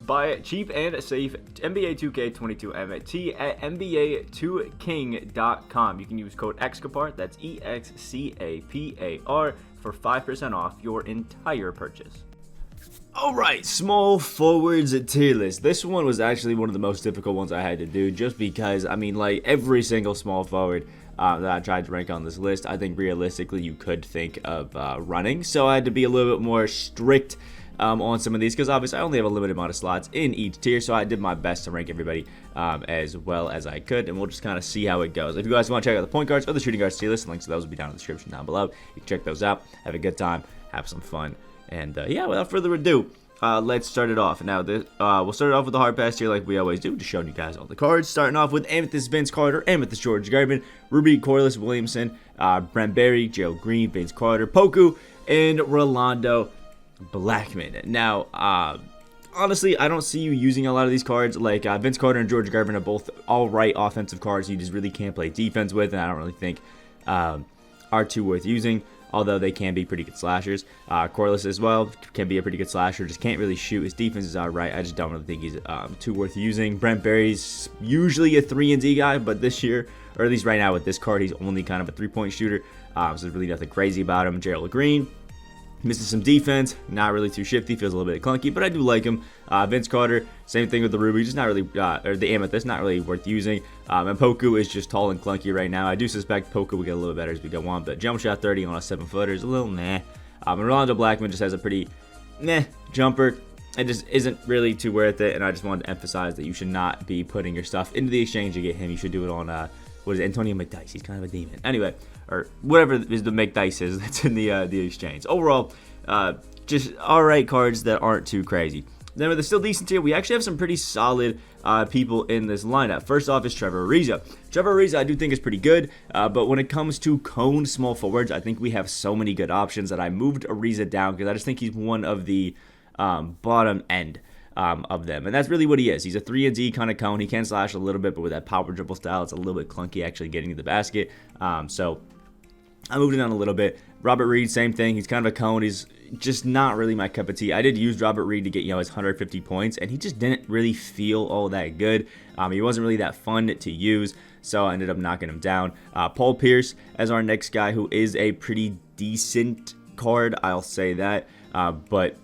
Buy cheap and safe NBA 2K22 MT at NBA2King.com. You can use code Excapar, that's EXCAPAR, for 5% off your entire purchase. Alright, small forwards tier list. This one was actually one of the most difficult ones I had to do, just because, I mean, like, every single small forward that I tried to rank on this list, I think realistically you could think of running. So I had to be a little bit more strict on some of these, because obviously I only have a limited amount of slots in each tier, so I did my best to rank everybody as well as I could, and we'll just kind of see how it goes. If you guys want to check out the point guards or the shooting guards tier list, links to those will be down in the description down below. You can check those out, have a good time, have some fun, and yeah, without further ado, let's start it off. Now, we'll start it off with the hard pass here like we always do, just showing you guys all the cards. Starting off with Amethyst Vince Carter, Amethyst George Gervin, Ruby Corliss Williamson, Brent Berry, Gerald Green, Vince Carter, Poku, and Rolando Blackman. Now, honestly, I don't see you using a lot of these cards. Like, Vince Carter and George Gervin are both all-right offensive cards you just really can't play defense with, and I don't really think are too worth using, although they can be pretty good slashers. Corliss as well can be a pretty good slasher, just can't really shoot. His defense is alright. I just don't really think he's too worth using. Brent Berry's usually a 3-and-D guy, but this year, or at least right now with this card, he's only kind of a 3-point shooter, so there's really nothing crazy about him. Gerald Green, missing some defense, not really too shifty, feels a little bit clunky, but I do like him. Vince Carter, same thing with the Ruby, just not really, or the Amethyst, not really worth using. And Poku is just tall and clunky right now. I do suspect Poku will get a little better as we go on, but jump shot 30 on a 7-footer is a little meh. And Rolando Blackman just has a pretty meh jumper. It just isn't really too worth it, and I just wanted to emphasize that you should not be putting your stuff into the exchange to get him. You should do it on, what is it, Antonio McDyess. He's kind of a demon. Anyway, or whatever is the McDyess is that's in the exchange. Overall, just alright cards that aren't too crazy. Then with the still decent tier, we actually have some pretty solid people in this lineup. First off is Trevor Ariza. Trevor Ariza I do think is pretty good, but when it comes to cone small forwards, I think we have so many good options that I moved Ariza down because I just think he's one of the bottom end of them, and that's really what he is. He's a 3-and-D kind of cone. He can slash a little bit, but with that power dribble style, it's a little bit clunky actually getting to the basket. So I moved it down a little bit. Robert Reed, same thing. He's kind of a cone. He's just not really my cup of tea. I did use Robert Reed to get, his 150 points, and he just didn't really feel all that good. He wasn't really that fun to use, so I ended up knocking him down. Paul Pierce as our next guy, who is a pretty decent card, I'll say that. But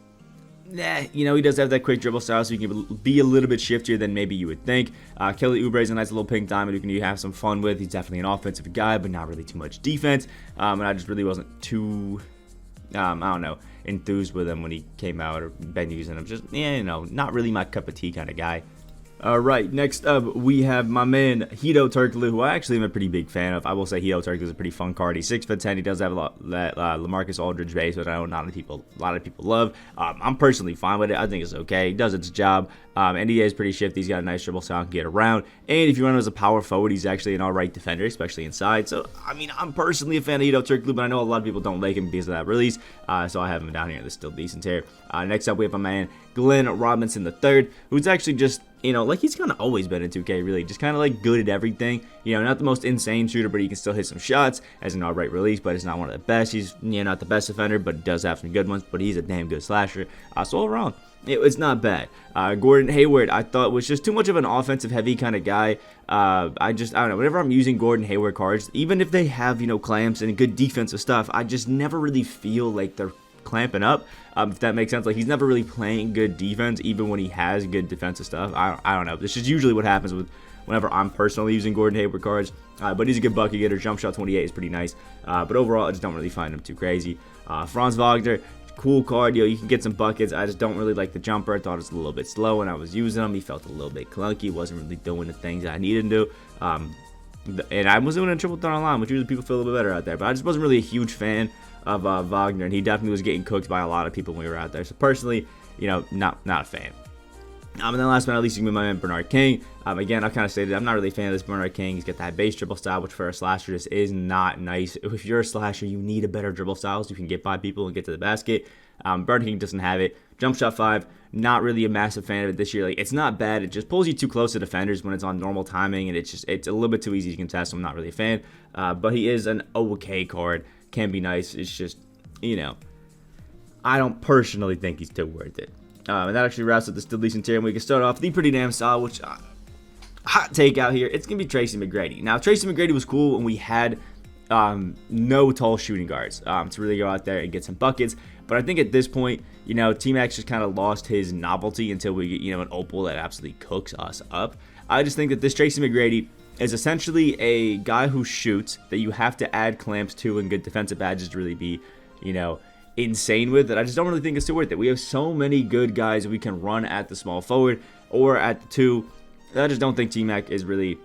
he does have that quick dribble style, so you can be a little bit shiftier than maybe you would think. Kelly Oubre is a nice little pink diamond who you have some fun with. He's definitely an offensive guy, but not really too much defense. And I just really wasn't too, I don't know, enthused with him when he came out or been using him. Just, not really my cup of tea kind of guy. Alright, next up we have my man Hedo Turkoglu, who I actually am a pretty big fan of. I will say Hedo Turkoglu is a pretty fun card. He's 6'10". He does have a lot that LaMarcus Aldridge base, which I know not a lot of people love. I'm personally fine with it. I think it's okay. He does its job. And he is pretty shifty. He's got a nice dribble style, can get around. And if you run him as a power forward, he's actually an alright defender, especially inside. So, I mean, I'm personally a fan of Hedo Turkoglu, but I know a lot of people don't like him because of that release. So I have him down here in the still decent tier. Next up, we have my man Glenn Robinson III, who's actually just, like he's kind of always been in 2K, really. Just kind of like good at everything. Not the most insane shooter, but he can still hit some shots as an alright release, but it's not one of the best. He's, not the best defender, but does have some good ones, but he's a damn good slasher. So all around, it's not bad. Gordon Hayward, I thought was just too much of an offensive heavy kind of guy. I don't know, whenever I'm using Gordon Hayward cards, even if they have, clamps and good defensive stuff, I just never really feel like they're clamping up, if that makes sense. Like, he's never really playing good defense, even when he has good defensive stuff. I don't know. This is usually what happens whenever I'm personally using Gordon Hayward cards. But he's a good bucket getter. Jump shot 28 is pretty nice. But overall, I just don't really find him too crazy. Franz Wagner, cool card. You can get some buckets. I just don't really like the jumper. I thought it was a little bit slow when I was using him. He felt a little bit clunky. Wasn't really doing the things that I needed to do. And I was doing a triple threat online, which usually people feel a little bit better out there. But I just wasn't really a huge fan of Wagner, and he definitely was getting cooked by a lot of people when we were out there. So personally, not a fan. And then last but not least, you can be my man Bernard King. Again, I've kind of stated I'm not really a fan of this Bernard King. He's got that base dribble style, which for a slasher just is not nice. If you're a slasher, you need a better dribble style so you can get by people and get to the basket. Bernard King doesn't have it. Jump shot 5, not really a massive fan of it this year. Like, it's not bad. It just pulls you too close to defenders when it's on normal timing, and it's a little bit too easy to contest. So I'm not really a fan. But he is an okay card. Can be nice. It's just, I don't personally think he's too worth it. And that actually wraps up the still decent tier. And we can start off the pretty damn solid, which hot take out here. It's gonna be Tracy McGrady. Now Tracy McGrady was cool when we had no tall shooting guards to really go out there and get some buckets. But I think at this point, T-Mac just kind of lost his novelty until we get, an Opal that absolutely cooks us up. I just think that this Tracy McGrady is essentially a guy who shoots that you have to add clamps to and good defensive badges to really be, insane with. That I just don't really think it's too worth it. We have so many good guys that we can run at the small forward or at the 2. I just don't think T-Mac is really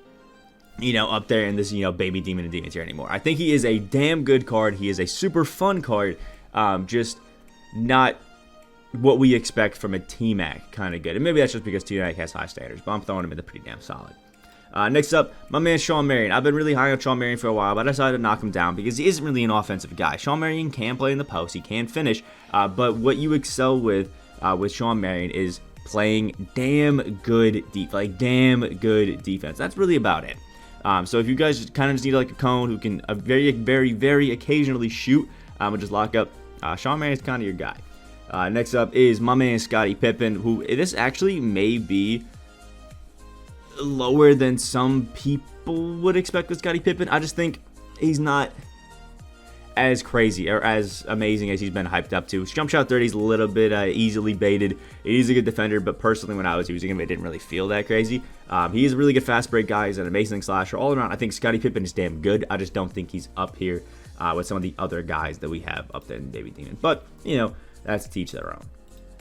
up there in this, baby demon and demon tier anymore. I think he is a damn good card. He is a super fun card. Just not what we expect from a T-Mac kind of good. And maybe that's just because T-Mac has high standards, but I'm throwing him in the pretty damn solid. Next up, my man Sean Marion. I've been really high on Sean Marion for a while, but I decided to knock him down because he isn't really an offensive guy. Sean Marion can play in the post. He can finish. But what you excel with Sean Marion is playing damn good defense. That's really about it. So if you guys just kind of need like a cone who can very, very, very occasionally shoot and just lock up, Sean Marion is kind of your guy. Next up is my man Scottie Pippen, who this actually may be lower than some people would expect with Scottie Pippen. I just think he's not as crazy or as amazing as he's been hyped up to. His jump shot 30 is a little bit easily baited. He's a good defender, but personally when I was using him, it didn't really feel that crazy. He is a really good fast break guy. He's an amazing slasher. All around, I think Scottie Pippen is damn good. I just don't think he's up here with some of the other guys that we have up there in Baby Demon. But, that's to each their own.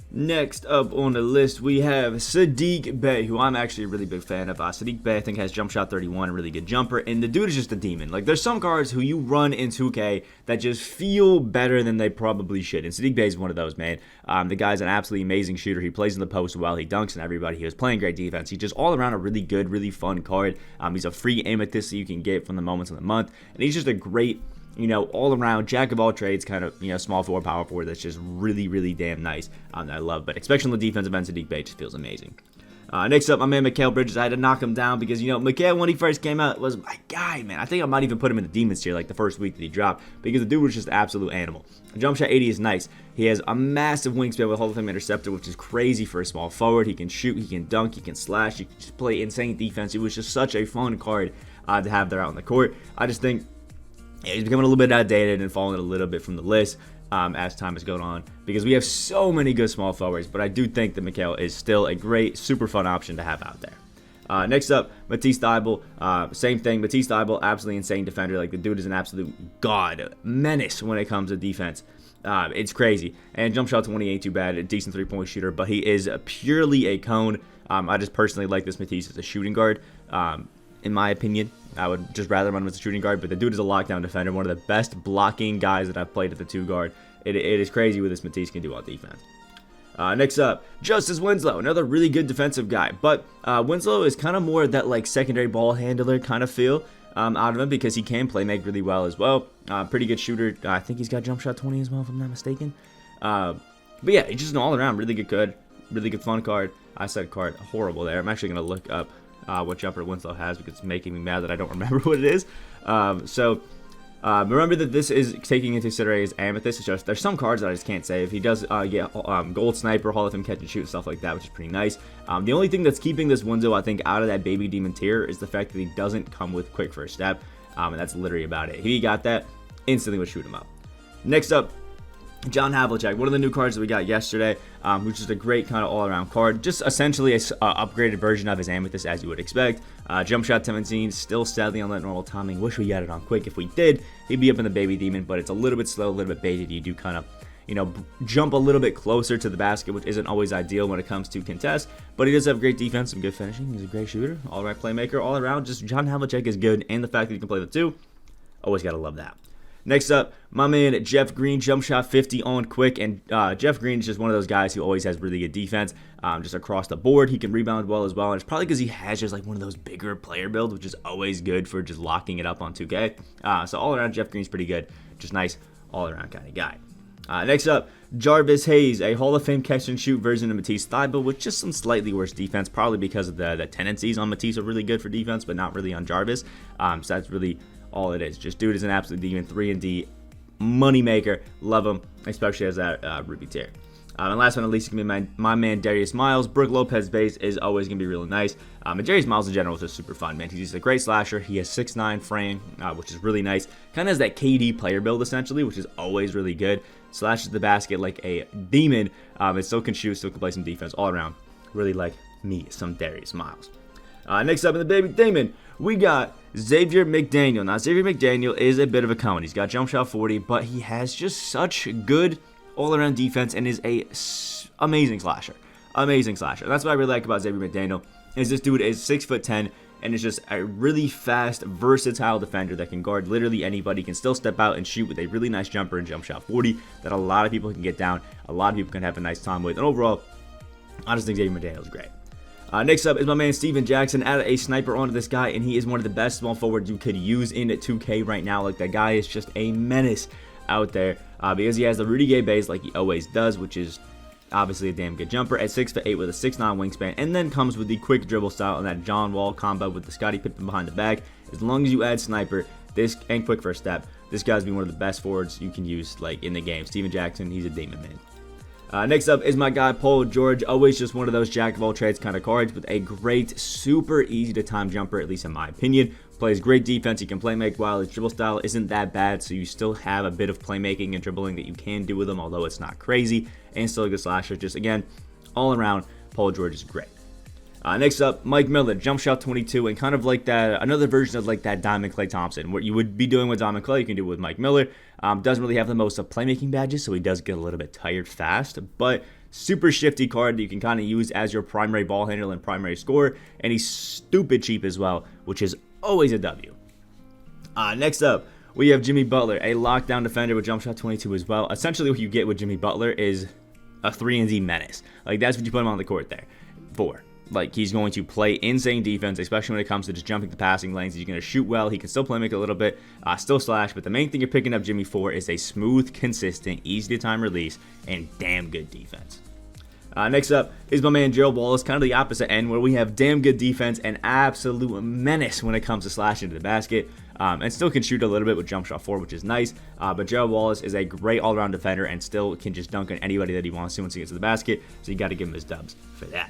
Next up on the list, we have Sadiq Bey, who I'm actually a really big fan of. Sadiq Bey, I think, has jump shot 31, a really good jumper, and the dude is just a demon. Like, there's some cards who you run in 2K that just feel better than they probably should, and Sadiq Bey is one of those, man. The guy's an absolutely amazing shooter. He plays in the post well. He dunks on everybody. He was playing great defense. He's just all around a really good, really fun card. He's a free amethyst that you can get from the moments of the month, and he's just a great, all around jack of all trades kind of, small forward, power forward that's just really, really damn nice that I love. But especially on the defensive end, Sadiq Bey just feels amazing. Next up, my man Mikal Bridges. I had to knock him down because, Mikal, when he first came out, was my guy, man. I think I might even put him in the Demons tier like the first week that he dropped because the dude was just an absolute animal. Jump shot 80 is nice. He has a massive wingspan with Hall of Fame interceptor, which is crazy for a small forward. He can shoot, he can dunk, he can slash, he can just play insane defense. It was just such a fun card to have there out on the court. I just think he's becoming a little bit outdated and falling a little bit from the list as time has gone on because we have so many good small forwards, but I do think that Mikal is still a great, super fun option to have out there. Next up, Matisse Thybulle. Same thing. Matisse Thybulle, absolutely insane defender. Like, the dude is an absolute god, menace when it comes to defense. It's crazy. And jump shot 20 ain't too bad. A decent three-point shooter, but he is purely a cone. I just personally like this Matisse as a shooting guard. In my opinion, I would just rather run him as a shooting guard, but the dude is a lockdown defender, one of the best blocking guys that I've played at the 2 guard. It is crazy what this Matisse can do on defense. Next up, Justice Winslow, another really good defensive guy, but Winslow is kind of more of that like secondary ball handler kind of feel out of him because he can play make really well as well. Pretty good shooter. I think he's got jump shot 20 as well, if I'm not mistaken. But yeah, he's just an all-around really good fun card. I said card horrible there. I'm actually going to look up what jumper Winslow has because it's making me mad that I don't remember what it is. Remember that this is taking into consideration his amethyst. It's just there's some cards that I just can't save. He does get gold sniper, Hall of Fame catch and shoot, stuff like that, which is pretty nice. The only thing that's keeping this Winslow, I think, out of that baby demon tier is the fact that he doesn't come with quick first step, and that's literally about it. If he got that, instantly would shoot him up. Next up, John Havlicek, one of the new cards that we got yesterday, which is a great kind of all-around card. Just essentially a upgraded version of his Amethyst, as you would expect. Jump shot 17, still sadly on that normal timing. Wish we got it on quick. If we did, he'd be up in the Baby Demon, but it's a little bit slow, a little bit baited. You do kind of, jump a little bit closer to the basket, which isn't always ideal when it comes to contest. But he does have great defense and good finishing. He's a great shooter, all-right playmaker, all around. Just John Havlicek is good, and the fact that he can play the 2, always got to love that. Next up, my man Jeff Green, jump shot 50 on quick, and Jeff Green is just one of those guys who always has really good defense, just across the board. He can rebound well as well, and it's probably because he has just like one of those bigger player builds, which is always good for just locking it up on 2K. So all around, Jeff Green's pretty good, just nice all around kind of guy. Next up, Jarvis Hayes, a Hall of Fame catch and shoot version of Matisse Thybulle with just some slightly worse defense, probably because of the tendencies on Matisse are really good for defense, but not really on Jarvis. So that's really all it is. Just dude is an absolute demon, 3 and D money maker. Love him, especially as that Ruby tier. And last but not least, it's going to be my man Darius Miles. Brook Lopez base is always going to be really nice. And Darius Miles in general is just super fun, man. He's a great slasher. He has 6'9 frame, which is really nice. Kind of has that KD player build, essentially, which is always really good. Slashes the basket like a demon. And still can shoot, still can play some defense all around. Really like me some Darius Miles. Next up in the baby demon, we got Xavier McDaniel. Now, Xavier McDaniel is a bit of a cone. He's got jump shot 40, but he has just such good all-around defense and is a amazing slasher. Amazing slasher. That's what I really like about Xavier McDaniel, is this dude is 6'10", and is just a really fast, versatile defender that can guard literally anybody, can still step out and shoot with a really nice jumper and jump shot 40 that a lot of people can get down, a lot of people can have a nice time with, and overall, I just think Xavier McDaniel is great. Next up is my man Steven Jackson. Added a sniper onto this guy, and he is one of the best small forwards you could use in 2K right now. Like, that guy is just a menace out there because he has the Rudy Gay base like he always does, which is obviously a damn good jumper at 6'8" with a 6'9" wingspan, and then comes with the quick dribble style and that John Wall combo with the Scottie Pippen behind the back. As long as you add sniper and quick first step, this guy's been one of the best forwards you can use like in the game. Steven Jackson, he's a demon, man. Next up is my guy Paul George. Always just one of those jack of all trades kind of cards with a great, super easy to time jumper, at least in my opinion. Plays great defense. He can play make well. His dribble style isn't that bad, so you still have a bit of playmaking and dribbling that you can do with him, although it's not crazy. And still a good slasher. Just again, all around, Paul George is great. Next up, Mike Miller, jump shot 22, and kind of like that, another version of like that Diamond Klay Thompson. What you would be doing with Diamond Klay, you can do with Mike Miller. Doesn't really have the most of playmaking badges, so he does get a little bit tired fast, but super shifty card that you can kind of use as your primary ball handler and primary scorer, and he's stupid cheap as well, which is always a W. Next up, we have Jimmy Butler, a lockdown defender with jump shot 22 as well. Essentially, what you get with Jimmy Butler is a 3-and-D menace. Like, that's what you put him on the court there for. Like, he's going to play insane defense, especially when it comes to just jumping the passing lanes. He's going to shoot well. He can still play make a little bit, still slash. But the main thing you're picking up Jimmy for is a smooth, consistent, easy-to-time release, and damn good defense. Next up is my man Gerald Wallace, kind of the opposite end, where we have damn good defense and absolute menace when it comes to slashing to the basket. And still can shoot a little bit with jump shot 4, which is nice. But Gerald Wallace is a great all-around defender and still can just dunk on anybody that he wants to once he gets to the basket. So you got to give him his dubs for that.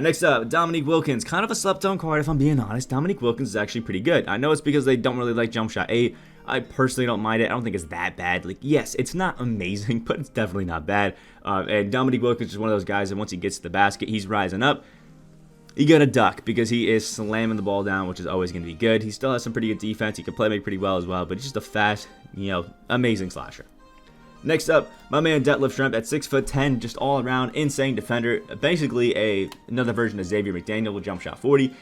Next up, Dominique Wilkins. Kind of a slept-on card, if I'm being honest. Dominique Wilkins is actually pretty good. I know it's because they don't really like jump shot 8. I personally don't mind it. I don't think it's that bad. Like, yes, it's not amazing, but it's definitely not bad. And Dominique Wilkins is one of those guys that once he gets to the basket, he's rising up. You got to duck because he is slamming the ball down, which is always going to be good. He still has some pretty good defense. He can play make pretty well as well, but he's just a fast, amazing slasher. Next up, my man Detlef Schrempf at 6'10", just all around insane defender. Basically another version of Xavier McDaniel with jump shot 40.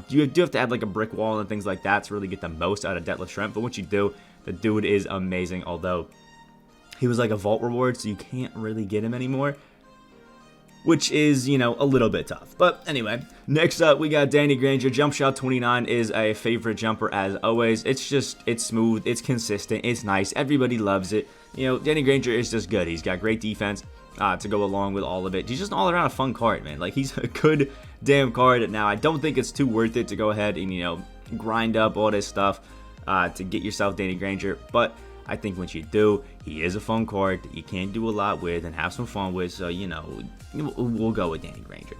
You do have to add like a brick wall and things like that to really get the most out of Detlef Schrempf. But once you do, the dude is amazing. Although he was like a vault reward, so you can't really get him anymore, which is, a little bit tough. But anyway, next up, we got Danny Granger. Jump shot 29 is a favorite jumper as always. It's smooth, it's consistent, it's nice. Everybody loves it. Danny Granger is just good. He's got great defense to go along with all of it. He's just all around a fun card, man. Like, he's a good damn card. Now, I don't think it's too worth it to go ahead and, grind up all this stuff to get yourself Danny Granger. But I think once you do, he is a fun card that you can do a lot with and have some fun with. So, we'll go with Danny Granger.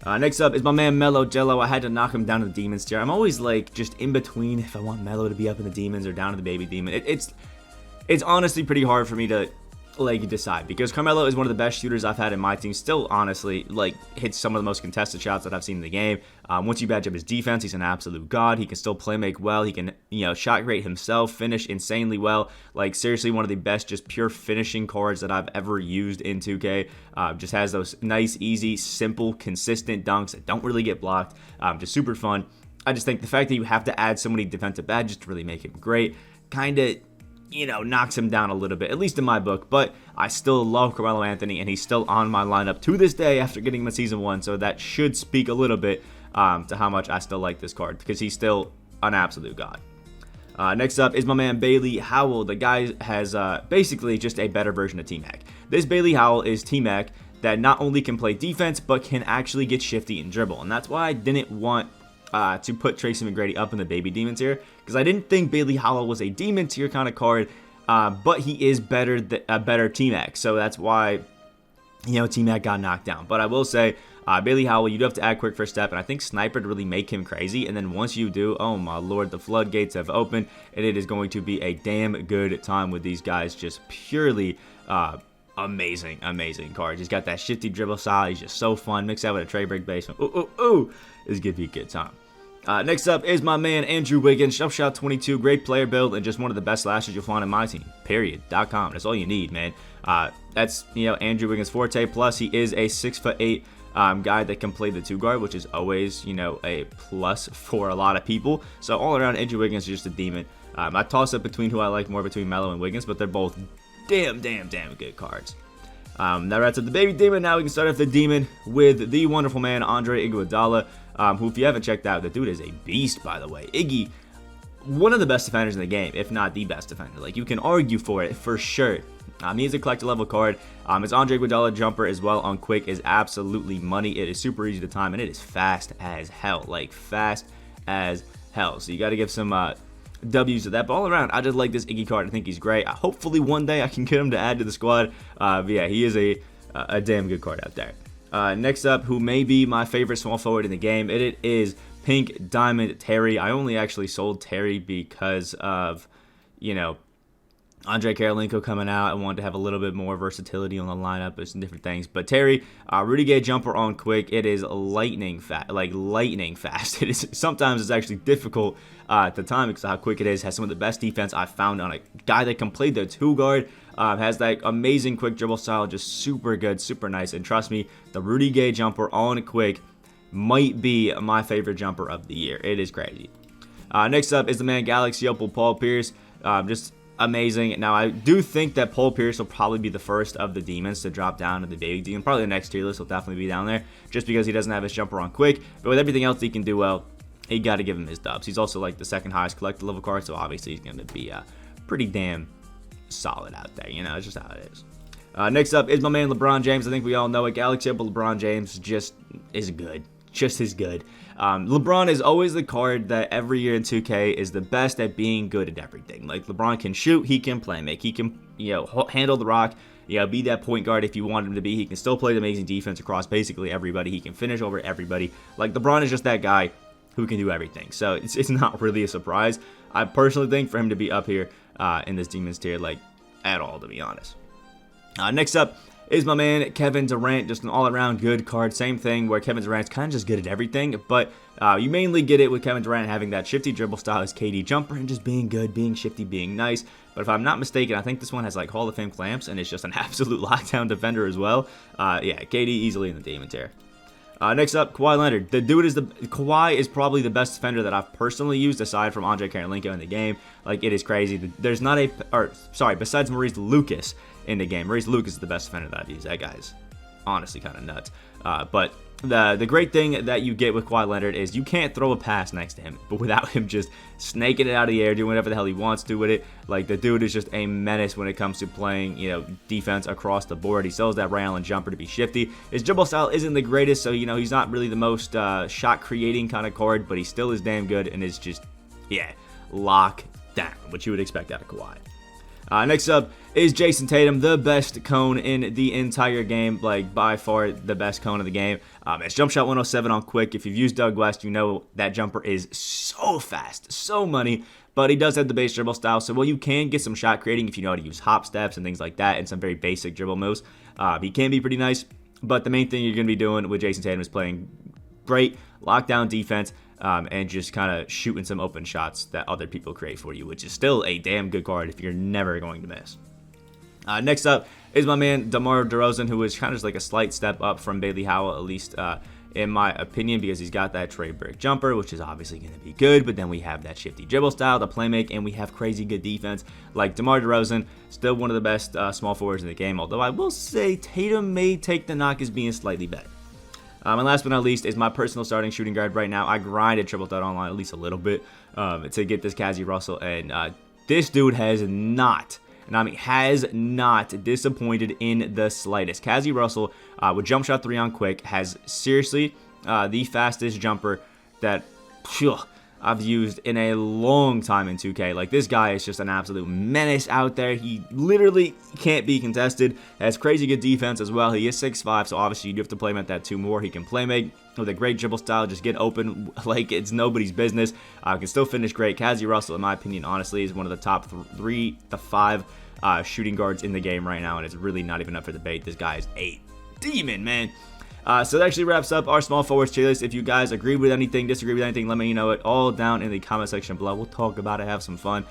Next up is my man Melo Jello. I had to knock him down to the Demons tier. I'm always like just in between if I want Melo to be up in the Demons or down in the Baby Demon. It's honestly pretty hard for me to decide because Carmelo is one of the best shooters I've had in my team. Still, honestly, hits some of the most contested shots that I've seen in the game. Once you badge up his defense, he's an absolute god. He can still play make well. He can, shot great himself, finish insanely well. Like, seriously, one of the best just pure finishing cards that I've ever used in 2K. Just has those nice, easy, simple, consistent dunks that don't really get blocked. Just super fun. I just think the fact that you have to add so many defensive badges to really make him great kind of knocks him down a little bit, at least in my book. But I still love Carmelo Anthony, and he's still on my lineup to this day after getting him in Season 1, so that should speak a little bit to how much I still like this card, because he's still an absolute god. Next up is my man Bailey Howell. The guy has basically just a better version of T-Mac. This Bailey Howell is T-Mac that not only can play defense, but can actually get shifty and dribble, and that's why I didn't want to put Tracy McGrady up in the Baby Demon tier, because I didn't think Bailey Howell was a Demon tier kind of card, but he is a better T-Mac, so that's why T-Mac got knocked down. But I will say, Bailey Howell, you do have to add quick first step, and I think Sniper to really make him crazy. And then once you do, oh my lord, the floodgates have opened, and it is going to be a damn good time with these guys. Just purely amazing cards. He's got that shifty dribble style. He's just so fun. Mix that with a trade break basement. Ooh. It's going to be a good time. Next up is my man Andrew Wiggins, Jump Shot 22, great player build, and just one of the best slashers you'll find in my team. Period.com. That's all you need, man. That's Andrew Wiggins' forte. Plus, he is a 6'8" guy that can play the 2-guard, which is always a plus for a lot of people. So all around, Andrew Wiggins is just a demon. I toss up between who I like more between Melo and Wiggins, but they're both damn good cards. That wraps up the baby demon. Now we can start off the demon with the wonderful man Andre Iguodala, who, if you haven't checked out, the dude is a beast, by the way. Iggy, one of the best defenders in the game, if not the best defender. Like, you can argue for it for sure. He is a collector level card. His Andre Iguodala jumper as well on quick is absolutely money. It is super easy to time, and it is fast as hell. Like, fast as hell. So you got to give some W's to that. But all around, I just like this Iggy card. I think he's great. Hopefully one day I can get him to add to the squad. But yeah, he is a damn good card out there. Next up, who may be my favorite small forward in the game, it is Pink Diamond Terry. I only actually sold Terry because of, Andre Karolinko coming out. I wanted to have a little bit more versatility on the lineup and some different things. But Terry, Rudy Gay jumper on quick. It is lightning fast. It is sometimes it's actually difficult at the time because of how quick it is. Has some of the best defense I've found on a guy that can play the 2-guard. Has that amazing quick dribble style, just super good, super nice. And trust me, the Rudy Gay jumper on quick might be my favorite jumper of the year. It is crazy. Next up is the man Galaxy Opal Paul Pierce. Just amazing. Now, I do think that Paul Pierce will probably be the first of the demons to drop down to the baby demon. Probably the next tier list will definitely be down there, just because he doesn't have his jumper on quick. But with everything else he can do well, you got to give him his dubs. He's also like the second highest collector level card, so obviously he's going to be pretty damn solid out there. It's just how it is. Next up is my man LeBron James. I think we all know it. Galaxy Opal LeBron James just is good. Just as good. LeBron is always the card that every year in 2K is the best at being good at everything. Like, LeBron can shoot, he can play make, he can handle the rock, be that point guard if you want him to be. He can still play the amazing defense across basically everybody. He can finish over everybody. Like, LeBron is just that guy who can do everything. So it's not really a surprise. I personally think for him to be up here in this Demons tier, like, at all, to be honest. Next up is my man Kevin Durant, just an all-around good card. Same thing where Kevin Durant's kind of just good at everything, but you mainly get it with Kevin Durant having that shifty dribble style, his KD jumper, and just being good, being shifty, being nice. But if I'm not mistaken, I think this one has like Hall of Fame clamps, and it's just an absolute lockdown defender as well. Yeah, KD easily in the Demon tier. Next up, Kawhi Leonard. Kawhi is probably the best defender that I've personally used aside from Andre Karolinko in the game. Like, it is crazy. There's not besides Maurice Lucas in the game. Maurice Lucas is the best defender that I've used. That guy's honestly kind of nuts. But the great thing that you get with Kawhi Leonard is you can't throw a pass next to him, but without him just snaking it out of the air, doing whatever the hell he wants to with it. Like, the dude is just a menace when it comes to playing, defense across the board. He sells that Ray Allen jumper to be shifty. His dribble style isn't the greatest, so, he's not really the most shot creating kind of card, but he still is damn good and is just, lock down, what you would expect out of Kawhi. Next up is Jason Tatum, the best cone in the entire game, like by far the best cone of the game. It's jump shot 107 on quick. If you've used Doug West, you know that jumper is so fast, so money, but he does have the base dribble style, so you can get some shot creating if you know how to use hop steps and things like that and some very basic dribble moves. He can be pretty nice, but the main thing you're going to be doing with Jason Tatum is playing great lockdown defense, and just kind of shooting some open shots that other people create for you, which is still a damn good card if you're never going to miss. Next up is my man DeMar DeRozan, who is kind of just like a slight step up from Bailey Howell, at least in my opinion, because he's got that trade brick jumper, which is obviously going to be good, but then we have that shifty dribble style, the playmake, and we have crazy good defense. Like, DeMar DeRozan, still one of the best small forwards in the game, although I will say Tatum may take the knock as being slightly better. And last but not least is my personal starting shooting guard right now. I grinded Triple Threat Online at least a little bit to get this Cazzie Russell, and this dude has not disappointed in the slightest. Cazzie Russell with jump shot 3 on quick has seriously the fastest jumper that, I've used in a long time in 2K. Like, this guy is just an absolute menace out there. He literally can't be contested. Has crazy good defense as well. He is 6'5", so obviously you do have to play him at that 2 more. He can play make with a great dribble style, just get open like it's nobody's business. Can still finish great. Cassie Russell, in my opinion, honestly, is one of the top 3 to 5 shooting guards in the game right now, and it's really not even up for debate. This guy is a demon, man. So that actually wraps up our small forwards tier list. If you guys agree with anything, disagree with anything, let me know it all down in the comment section below. We'll talk about it, have some fun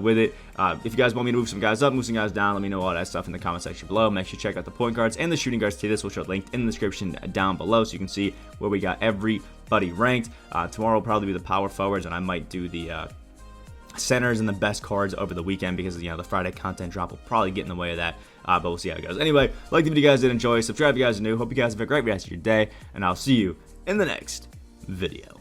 with it. If you guys want me to move some guys up, move some guys down, let me know all that stuff in the comment section below. Make sure you check out the point guards and the shooting guards tier list, which are linked in the description down below, so you can see where we got everybody ranked. Tomorrow will probably be the power forwards, and I might do the centers and the best cards over the weekend, because, you know, the Friday content drop will probably get in the way of that, but we'll see how it goes. Anyway, like the video, you guys did enjoy, subscribe if you guys are new. Hope you guys have a great rest of your day, and I'll see you in the next video.